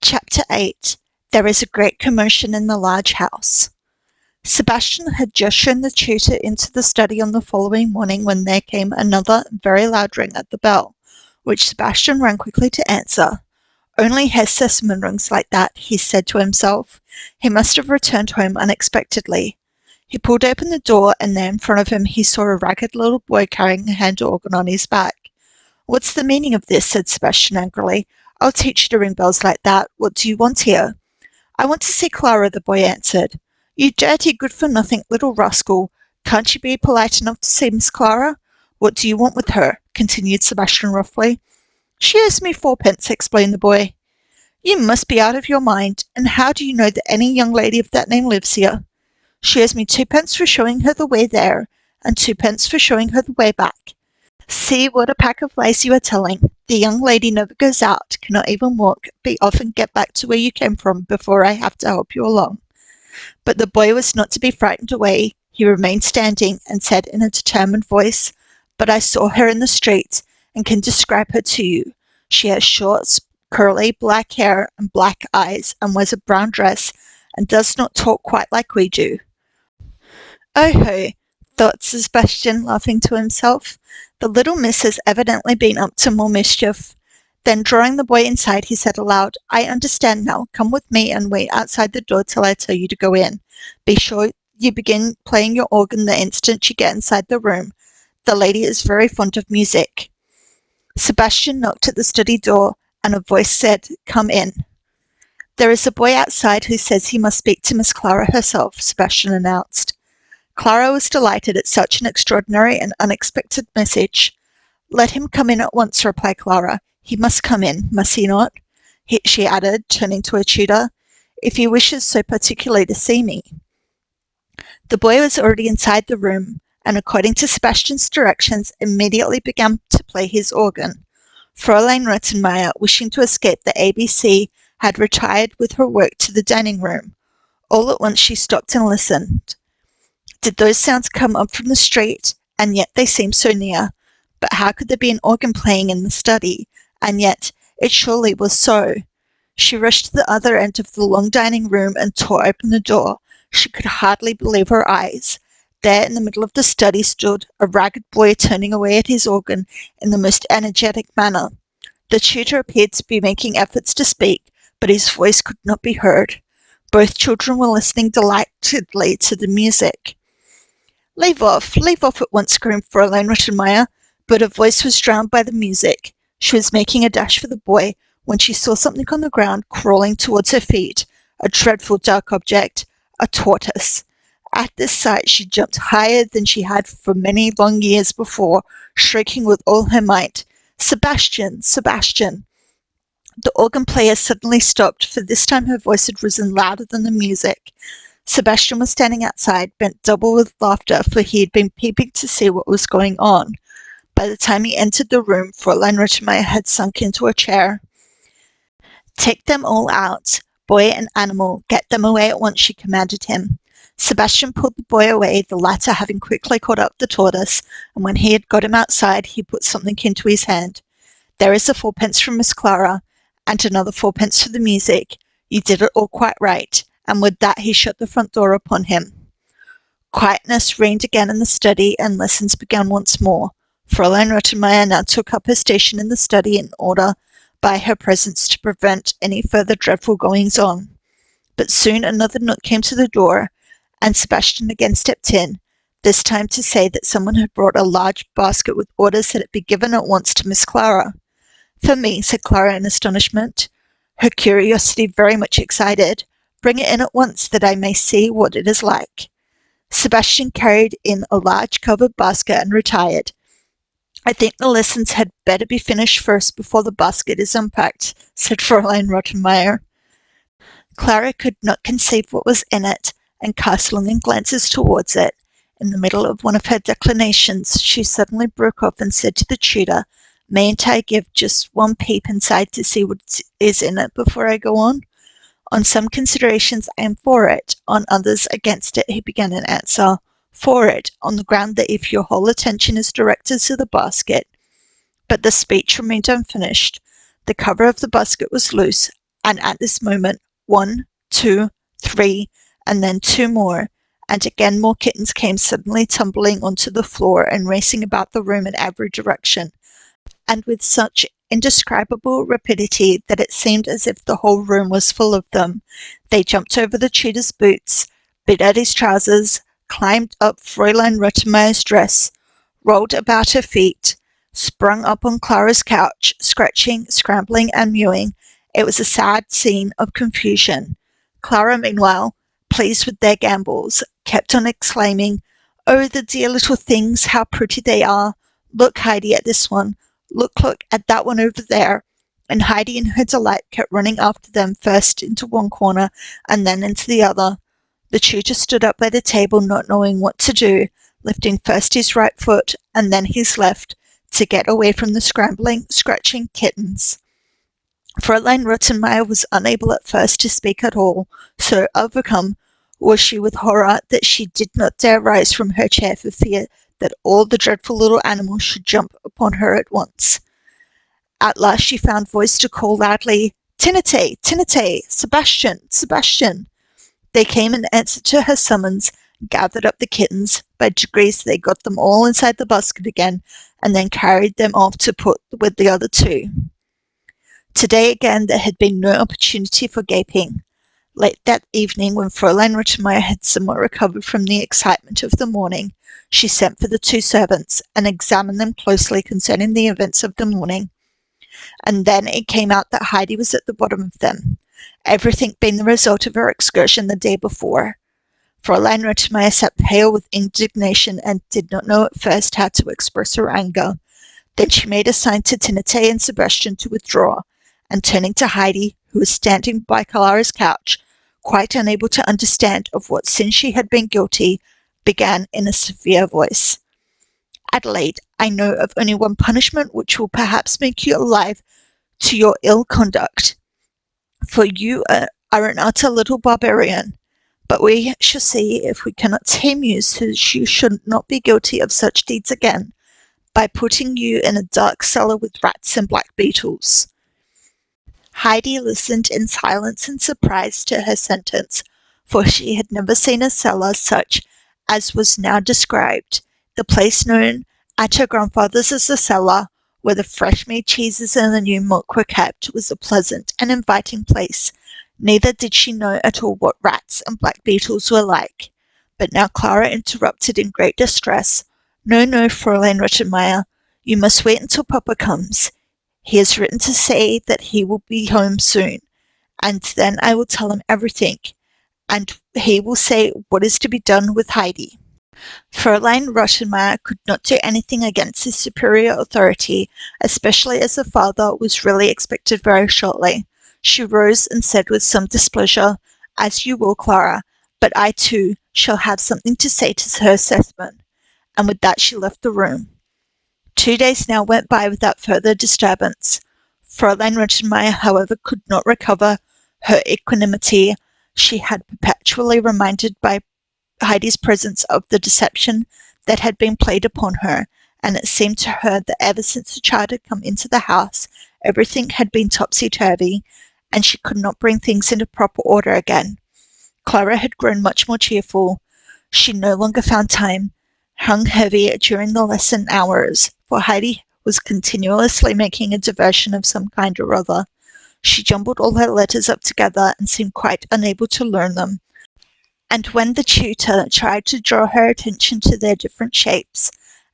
Chapter 8. There is a great commotion in the large house. Sebastian had just shown the tutor into the study on the following morning when there came another very loud ring at the bell, which Sebastian ran quickly to answer. Only Herr Sesman rings like that, he said to himself. He must have returned home unexpectedly. He pulled open the door, and there in front of him he saw a ragged little boy carrying a hand organ on his back. What's the meaning of this? Said Sebastian angrily. I'll teach you to ring bells like that. What do you want here? I want to see Clara, the boy answered. You dirty, good-for-nothing little rascal. Can't you be polite enough to see Miss Clara? What do you want with her? Continued Sebastian roughly. She owes me 4p, explained the boy. You must be out of your mind. And how do you know that any young lady of that name lives here? She owes me 2p for showing her the way there, and 2p for showing her the way back. See what a pack of lies you are telling. The young lady never goes out, cannot even walk, but often get back to where you came from before I have to help you along. But the boy was not to be frightened away. He remained standing and said in a determined voice, But I saw her in the street and can describe her to you. She has short, curly black hair and black eyes and wears a brown dress and does not talk quite like we do. Oh ho, thought Sebastian, laughing to himself. The little miss has evidently been up to more mischief. Then, drawing the boy inside, he said aloud, I understand now. Come with me and wait outside the door till I tell you to go in. Be sure you begin playing your organ the instant you get inside the room. The lady is very fond of music. Sebastian knocked at the study door, and a voice said, Come in. There is a boy outside who says he must speak to Miss Clara herself, Sebastian announced. Clara was delighted at such an extraordinary and unexpected message. Let him come in at once, replied Clara. He must come in, must he not? She added, turning to her tutor, if he wishes so particularly to see me. The boy was already inside the room, and according to Sebastian's directions, immediately began to play his organ. Fräulein Rottenmeier, wishing to escape the ABC, had retired with her work to the dining room. All at once she stopped and listened. Did those sounds come up from the street? And yet they seemed so near. But how could there be an organ playing in the study? And yet it surely was so. She rushed to the other end of the long dining room and tore open the door. She could hardly believe her eyes. There in the middle of the study stood a ragged boy turning away at his organ in the most energetic manner. The tutor appeared to be making efforts to speak, but his voice could not be heard. Both children were listening delightedly to the music. Leave off at once, screamed Fräulein Rottenmeier, but her voice was drowned by the music. She was making a dash for the boy when she saw something on the ground crawling towards her feet, a dreadful dark object, a tortoise. At this sight she jumped higher than she had for many long years before, shrieking with all her might, Sebastian! Sebastian! The organ player suddenly stopped, for this time her voice had risen louder than the music. Sebastian was standing outside, bent double with laughter, for he had been peeping to see what was going on. By the time he entered the room, Fräulein Rottenmeier had sunk into a chair. Take them all out, boy and animal. Get them away at once, she commanded him. Sebastian pulled the boy away, the latter having quickly caught up the tortoise, and when he had got him outside, he put something into his hand. There is a 4p from Miss Clara, and another 4p for the music. You did it all quite right. And with that he shut the front door upon him. Quietness reigned again in the study, and lessons began once more. Fräulein Rottenmeier now took up her station in the study in order, by her presence, to prevent any further dreadful goings-on. But soon another knock came to the door, and Sebastian again stepped in, this time to say that someone had brought a large basket with orders that it be given at once to Miss Clara. For me, said Clara in astonishment, her curiosity very much excited. Bring it in at once, that I may see what it is like. Sebastian carried in a large covered basket and retired. I think the lessons had better be finished first before the basket is unpacked, said Fräulein Rottenmeier. Clara could not conceive what was in it, and cast longing glances towards it. In the middle of one of her declamations, she suddenly broke off and said to the tutor, Mayn't I give just one peep inside to see what is in it before I go on? On some considerations I am for it, on others against it, he began in answer. For it, on the ground that if your whole attention is directed to the basket. But the speech remained unfinished. The cover of the basket was loose, And at this moment, 1, 2, 3, and then 2 more, and again more kittens came suddenly tumbling onto the floor and racing about the room in every direction, and with such indescribable rapidity that it seemed as if the whole room was full of them. They jumped over the tutor's boots, bit at his trousers, climbed up Fräulein Rottenmeier's dress, rolled about her feet, sprung up on Clara's couch, scratching, scrambling, and mewing. It was a sad scene of confusion. Clara, meanwhile, pleased with their gambols, kept on exclaiming, "Oh, the dear little things, how pretty they are! Look, Heidi, at this one. Look at that one over there." And Heidi in her delight kept running after them, first into one corner and then into the other. The tutor stood up by the table, not knowing what to do, lifting first his right foot and then his left to get away from the scrambling, scratching kittens. Fräulein Rottenmeier was unable at first to speak at all, so overcome was she with horror that she did not dare rise from her chair for fear that all the dreadful little animals should jump upon her at once. At last she found voice to call loudly, "Tinite, Tinite, Sebastian, Sebastian." They came in answer to her summons, gathered up the kittens. By degrees they got them all inside the basket again, and then carried them off to put with the other 2. Today again there had been no opportunity for gaping. Late that evening, when Fräulein Rottenmeier had somewhat recovered from the excitement of the morning, she sent for the 2 servants and examined them closely concerning the events of the morning. And then it came out that Heidi was at the bottom of them, everything being the result of her excursion the day before. Fräulein Rottenmeier sat pale with indignation and did not know at first how to express her anger. Then she made a sign to Tinite and Sebastian to withdraw, and turning to Heidi, who was standing by Clara's couch, quite unable to understand of what sin she had been guilty, began in a severe voice. "Adelaide, I know of only one punishment which will perhaps make you alive to your ill conduct, for you are an utter little barbarian. But we shall see if we cannot tame you so that you should not be guilty of such deeds again, by putting you in a dark cellar with rats and black beetles." Heidi listened in silence and surprise to her sentence, for she had never seen a cellar such as was now described. The place known at her grandfather's as the cellar, where the fresh-made cheeses and the new milk were kept, was a pleasant and inviting place. Neither did she know at all what rats and black beetles were like. But now Clara interrupted in great distress. "No, no, Fräulein Rottenmeier, you must wait until Papa comes. He has written to say that he will be home soon, and then I will tell him everything, and he will say what is to be done with Heidi." Fräulein Rottenmeier could not do anything against his superior authority, especially as the father was really expected very shortly. She rose and said with some displeasure, "As you will, Clara, but I too shall have something to say to her assessment," and with that she left the room. 2 days now went by without further disturbance. Fräulein Rottenmeier, however, could not recover her equanimity. She had perpetually reminded by Heidi's presence of the deception that had been played upon her, and it seemed to her that ever since the child had come into the house, everything had been topsy-turvy, and she could not bring things into proper order again. Clara had grown much more cheerful. She no longer found time hung heavy during the lesson hours, for Heidi was continuously making a diversion of some kind or other. She jumbled all her letters up together and seemed quite unable to learn them. And when the tutor tried to draw her attention to their different shapes,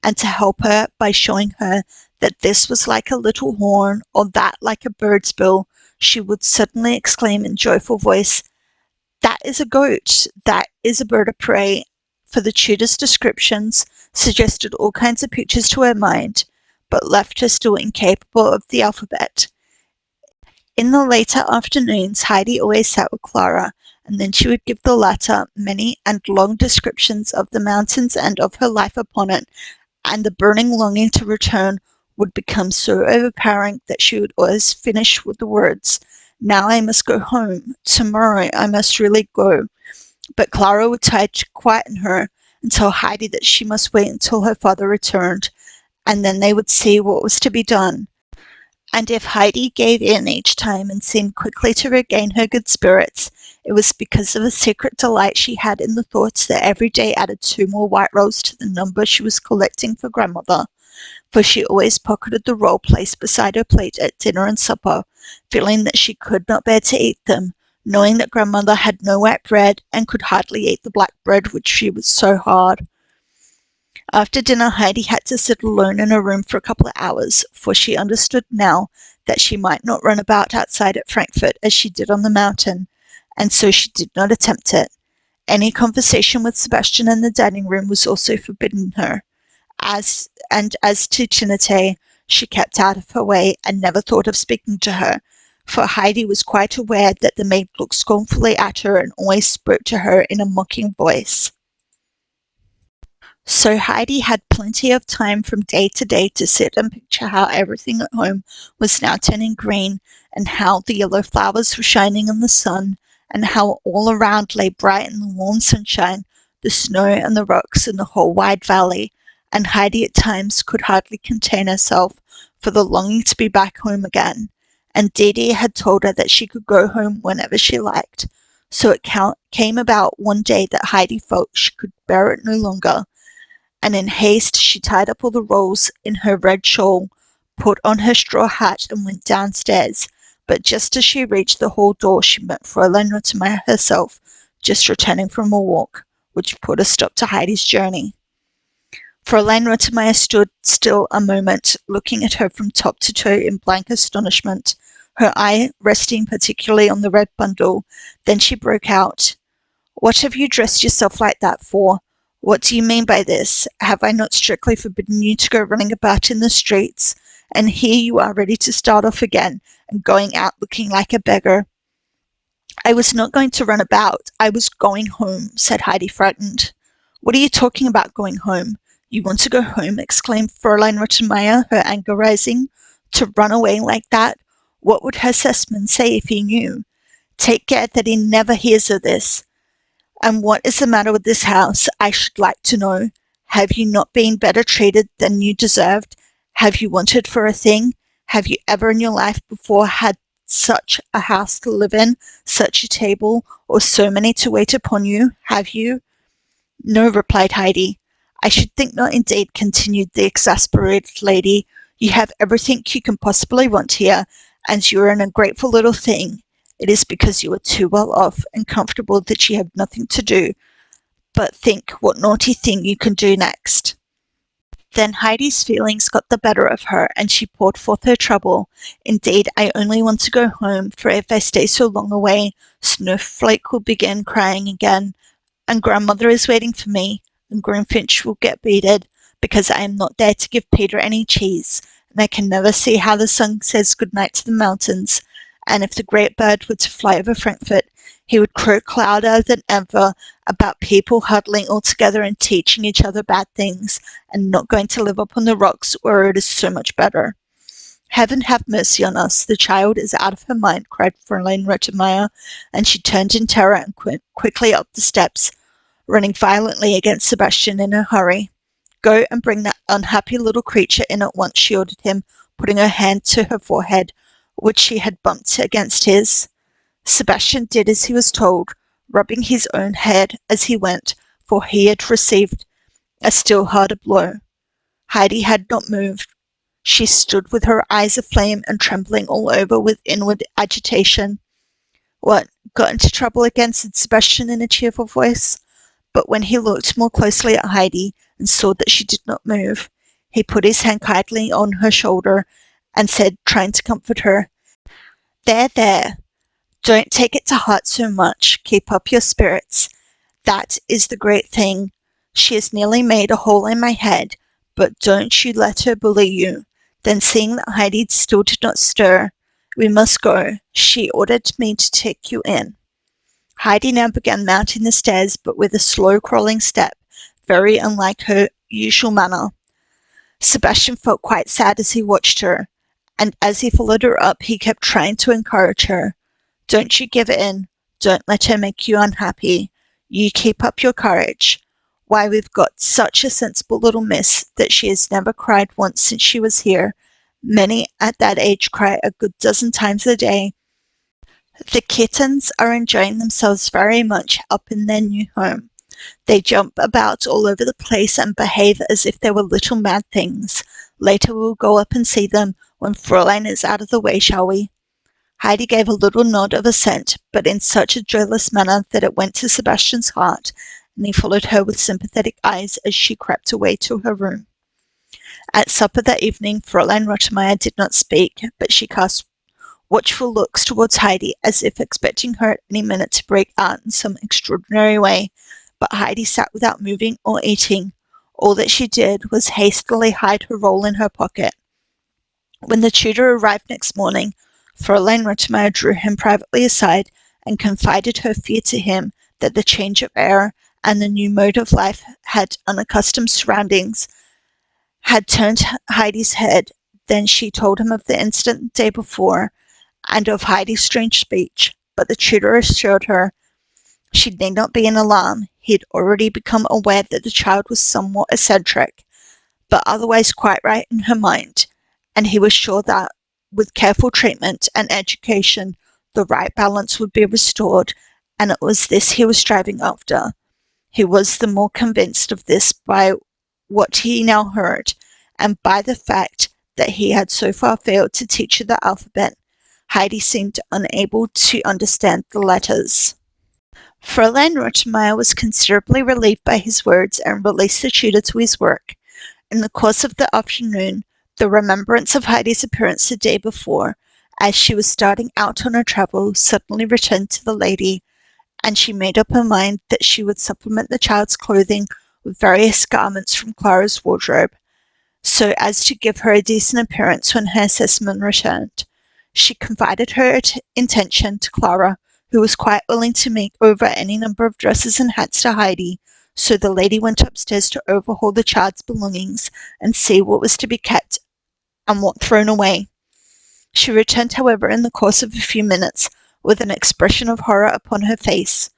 and to help her by showing her that this was like a little horn or that like a bird's bill, she would suddenly exclaim in joyful voice, "That is a goat, that is a bird of prey," for the tutor's descriptions suggested all kinds of pictures to her mind, but left her still incapable of the alphabet. In the later afternoons Heidi always sat with Clara, and then she would give the latter many and long descriptions of the mountains and of her life upon it, and the burning longing to return would become so overpowering that she would always finish with the words, "Now I must go home, tomorrow I must really go." But Clara would try to quieten her and tell Heidi that she must wait until her father returned, and then they would see what was to be done. And if Heidi gave in each time and seemed quickly to regain her good spirits, it was because of a secret delight she had in the thought that every day added 2 more white rolls to the number she was collecting for grandmother, for she always pocketed the roll placed beside her plate at dinner and supper, feeling that she could not bear to eat them, knowing that grandmother had no white bread and could hardly eat the black bread which she was so hard. After dinner, Heidi had to sit alone in her room for a couple of hours, for she understood now that she might not run about outside at Frankfurt as she did on the mountain, and so she did not attempt it. Any conversation with Sebastian in the dining room was also forbidden her. As to Trinite, she kept out of her way and never thought of speaking to her, for Heidi was quite aware that the maid looked scornfully at her and always spoke to her in a mocking voice. So Heidi had plenty of time from day to day to sit and picture how everything at home was now turning green, and how the yellow flowers were shining in the sun, and how all around lay bright in the warm sunshine the snow and the rocks and the whole wide valley, and Heidi at times could hardly contain herself for the longing to be back home again, and Didi had told her that she could go home whenever she liked. So it came about one day that Heidi felt she could bear it no longer, and in haste she tied up all the rolls in her red shawl, put on her straw hat, and went downstairs. But just as she reached the hall door she met Fräulein Rottenmeier herself, just returning from a walk, which put a stop to Heidi's journey. Fräulein Rottenmeier stood still a moment, looking at her from top to toe in blank astonishment, her eye resting particularly on the red bundle. Then she broke out, "What have you dressed yourself like that for? What do you mean by this? Have I not strictly forbidden you to go running about in the streets? And here you are ready to start off again, and going out looking like a beggar." "I was not going to run about, I was going home," said Heidi, frightened. "What are you talking about, going home? You want to go home?" exclaimed Fräulein Rottenmeier, her anger rising. "To run away like that? What would Herr Sessmann say if he knew? Take care that he never hears of this. And what is the matter with this house, I should like to know? Have you not been better treated than you deserved? Have you wanted for a thing? Have you ever in your life before had such a house to live in, such a table, or so many to wait upon you? Have you?" "No," replied Heidi. "I should think not indeed," continued the exasperated lady. "You have everything you can possibly want here, and you are an ungrateful little thing. It is because you are too well off and comfortable that you have nothing to do but think what naughty thing you can do next." Then Heidi's feelings got the better of her, and she poured forth her trouble. "Indeed, I only want to go home, for if I stay so long away, Snowflake will begin crying again, and grandmother is waiting for me, and Greenfinch will get beaten, because I am not there to give Peter any cheese, and I can never see how the sun says good night to the mountains, and if the great bird were to fly over Frankfurt, he would crow louder than ever about people huddling all together and teaching each other bad things, and not going to live up on the rocks where it is so much better. Heaven have mercy on us, the child is out of her mind," cried Fräulein Rottenmeier, and she turned in terror and quickly up the steps, running violently against Sebastian in her hurry. "Go and bring that unhappy little creature in at once," she ordered him, putting her hand to her forehead, which she had bumped against his. Sebastian did as he was told, rubbing his own head as he went, for he had received a still harder blow. Heidi had not moved. She stood with her eyes aflame and trembling all over with inward agitation. "What, got into trouble again?" said Sebastian in a cheerful voice. But when he looked more closely at Heidi and saw that she did not move, he put his hand kindly on her shoulder and said, trying to comfort her, "There, there, don't take it to heart so much. Keep up your spirits. That is the great thing. She has nearly made a hole in my head, but don't you let her bully you." Then, seeing that Heidi still did not stir, "We must go. She ordered me to take you in." Heidi now began mounting the stairs, but with a slow crawling step, very unlike her usual manner. Sebastian felt quite sad as he watched her, and as he followed her up he kept trying to encourage her. "Don't you give in. Don't let her make you unhappy. You keep up your courage. Why, we've got such a sensible little miss that she has never cried once since she was here. Many at that age cry a good dozen times a day. The kittens are enjoying themselves very much up in their new home. They jump about all over the place and behave as if they were little mad things. Later we'll go up and see them when Fräulein is out of the way, shall we? Heidi gave a little nod of assent, but in such a joyless manner that it went to Sebastian's heart, and he followed her with sympathetic eyes as she crept away to her room. At supper that evening, Fräulein Rottenmeier did not speak, but she cast watchful looks towards Heidi as if expecting her at any minute to break out in some extraordinary way, but Heidi sat without moving or eating. All that she did was hastily hide her roll in her pocket. When the tutor arrived next morning, Fräulein Rottenmeier drew him privately aside and confided her fear to him that the change of air and the new mode of life had unaccustomed surroundings had turned Heidi's head. Then she told him of the incident the day before and of Heidi's strange speech, but the tutor assured her she need not be in alarm. He had already become aware that the child was somewhat eccentric, but otherwise quite right in her mind, and he was sure that, with careful treatment and education, the right balance would be restored, and it was this he was striving after. He was the more convinced of this by what he now heard, and by the fact that he had so far failed to teach her the alphabet. Heidi seemed unable to understand the letters. Fräulein Rottenmeier was considerably relieved by his words and released the tutor to his work. In the course of the afternoon, the remembrance of Heidi's appearance the day before, as she was starting out on her travels, suddenly returned to the lady, and she made up her mind that she would supplement the child's clothing with various garments from Clara's wardrobe, so as to give her a decent appearance when her assessment returned. She confided her intention to Clara, who was quite willing to make over any number of dresses and hats to Heidi, so the lady went upstairs to overhaul the child's belongings and see what was to be kept and what thrown away. She returned, however, in the course of a few minutes, with an expression of horror upon her face.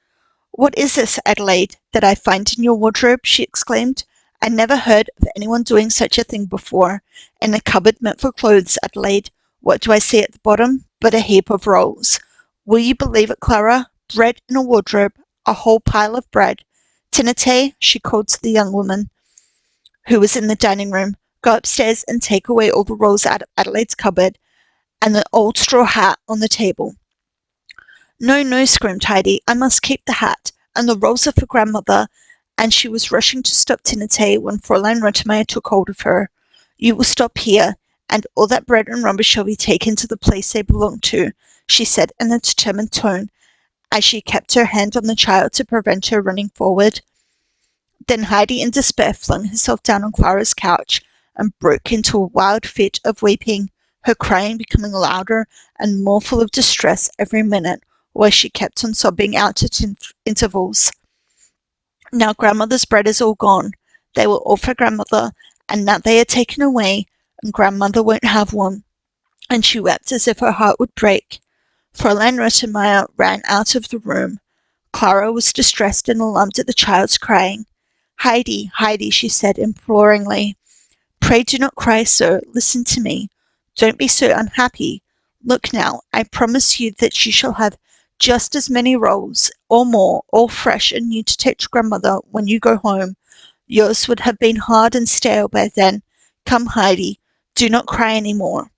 "What is this, Adelaide, that I find in your wardrobe?" she exclaimed. "I never heard of anyone doing such a thing before. In a cupboard meant for clothes, Adelaide, what do I see at the bottom but a heap of rolls? Will you believe it, Clara? Bread in a wardrobe, a whole pile of bread. Tinette," she called to the young woman, who was in the dining room, "go upstairs and take away all the rolls out of Adelaide's cupboard, and the old straw hat on the table." "No, no," screamed Heidi, "I must keep the hat, and the rolls are for grandmother," and she was rushing to stop Tinette when Fräulein Rottenmeier took hold of her. "You will stop here, and all that bread and rubbish shall be taken to the place they belong to," she said in a determined tone, as she kept her hand on the child to prevent her running forward. Then Heidi in despair flung herself down on Clara's couch and broke into a wild fit of weeping, her crying becoming louder and more full of distress every minute, while she kept on sobbing out at intervals. "Now grandmother's bread is all gone. They were all for grandmother, and now they are taken away, and grandmother won't have one." And she wept as if her heart would break. Fräulein Rottenmeier ran out of the room. Clara was distressed and alarmed at the child's crying. "Heidi, Heidi," she said imploringly, "pray do not cry so. Listen to me. Don't be so unhappy. Look now, I promise you that you shall have just as many rolls, or more, all fresh and new to take to grandmother when you go home. Yours would have been hard and stale by then. Come, Heidi, do not cry any more."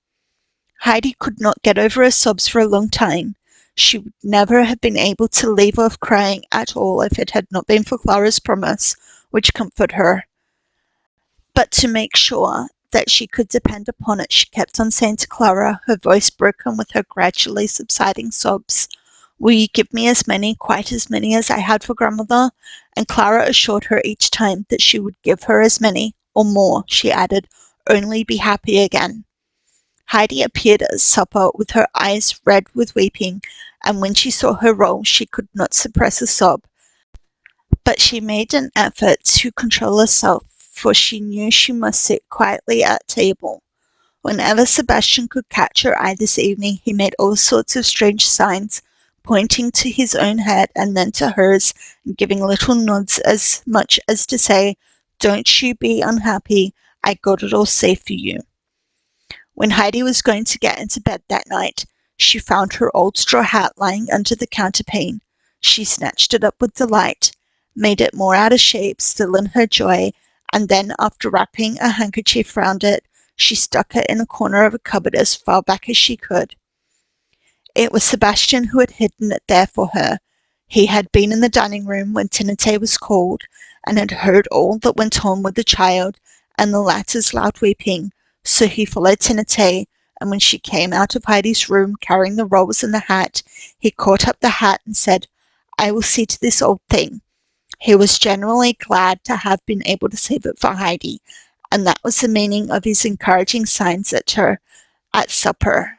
Heidi could not get over her sobs for a long time. She would never have been able to leave off crying at all if it had not been for Clara's promise, which comforted her. But to make sure that she could depend upon it, she kept on saying to Clara, her voice broken with her gradually subsiding sobs, "Will you give me as many, quite as many as I had for grandmother?" And Clara assured her each time that she would give her as many, or more, she added, "only be happy again." Heidi appeared at supper with her eyes red with weeping, and when she saw her roll she could not suppress a sob. But she made an effort to control herself, for she knew she must sit quietly at table. Whenever Sebastian could catch her eye this evening, he made all sorts of strange signs, pointing to his own head and then to hers, and giving little nods as much as to say, "Don't you be unhappy, I got it all safe for you." When Heidi was going to get into bed that night, she found her old straw hat lying under the counterpane. She snatched it up with delight, made it more out of shape still in her joy, and then, after wrapping a handkerchief round it, she stuck it in a corner of a cupboard as far back as she could. It was Sebastian who had hidden it there for her. He had been in the dining room when Tinete was called, and had heard all that went on with the child and the latter's loud weeping, so he followed Tinete, and when she came out of Heidi's room carrying the rolls and the hat, he caught up the hat and said, "I will see to this old thing." He was genuinely glad to have been able to save it for Heidi, and that was the meaning of his encouraging signs at supper.